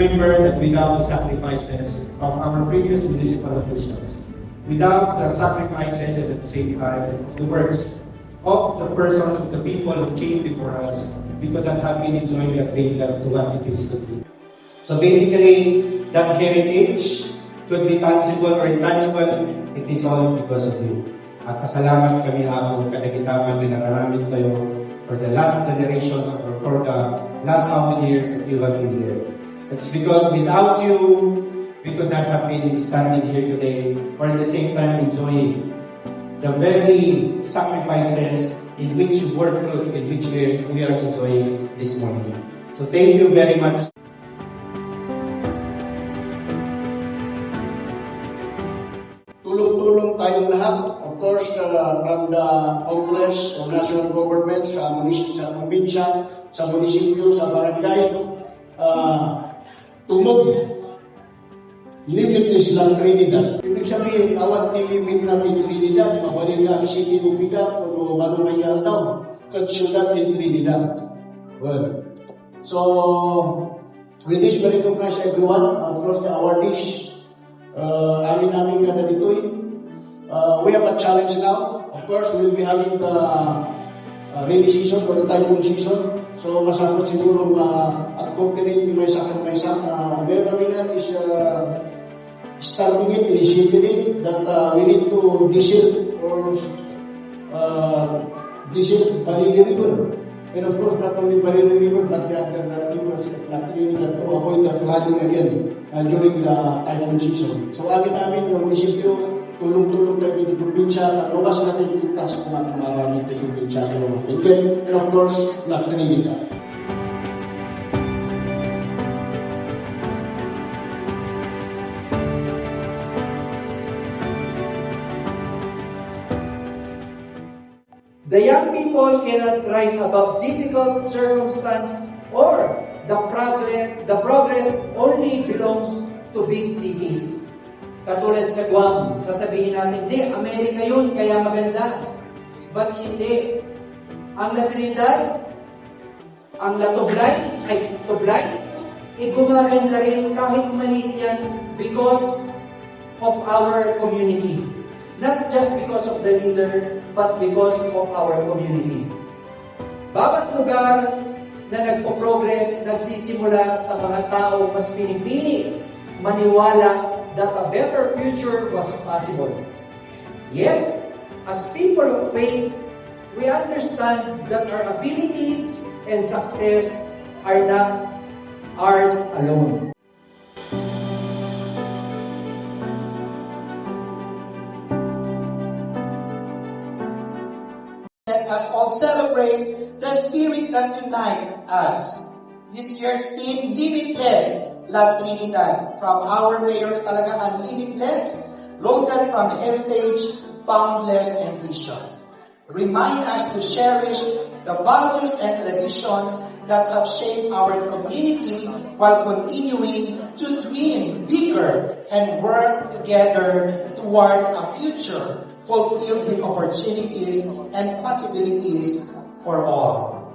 remember that without the sacrifices of our previous municipal officials, without the sacrifices and at the same time of the works of the persons, of the people who came before us, we could not have been enjoying the Trinidad to what it is today. So basically, that heritage could be tangible or intangible, it is all because of you. At pasalamat kami ako kadagitaman na naramit kayo for the last generations or for the last how many years that you have been here. It's because without you, we could not have been standing here today or at the same time enjoying the very sacrifices in which you work through, in which we are enjoying this morning. So thank you very much. Tulong-tulong tayong lahat. Of course, from the Congress, from national government, sa probinsya, sa munisipyo, sa barangay, tumog. Limitless lang Trinidad. Ibig sabihin, awat nilimit natin Trinidad, mabalik ang city ng bigat o malumayal daw, kasyudad in Trinidad. Well, so, with this, we recognize everyone, of course, the awardees, amin kada dito'y. We have a challenge now. Of course, we'll be having the rainy season or the typhoon season. So, masakot siguro at coordinate yung may sakit. Meron kami na is starting it, initiating it, that we need to desert or desert Balili River. And of course, not only Balili River, but the other rivers, to avoid the flooding again during the typhoon season. So, amin ng munisipyo, tulong-tulong tayo sa probinsya, at lumas natin yung ligtas sa mga maraming sa probinsya. And of course, not Trinidad. The young people cannot rise above difficult circumstance or the progress only belongs to big cities. Katulad sa Guam, sasabihin natin, hindi, Amerika yun, kaya maganda. But hindi. Ang La Trinidad, ang La Tublay, gumaganda rin kahit maliit yan because of our community. Not just because of the leader, but because of our community. Bawat lugar na nagpo-progress, nagsisimula sa mga tao mas pinipili, maniwala that a better future was possible. Yet, as people of faith, we understand that our abilities and success are not ours alone. Let us all celebrate the spirit that unites us. This year's theme, Limitless, La Trinidad. From our mayor talaga ang limitless, local from heritage, boundless ambition. Remind us to cherish the values and traditions that have shaped our community while continuing to dream bigger and work together toward a future filled with opportunities and possibilities for all.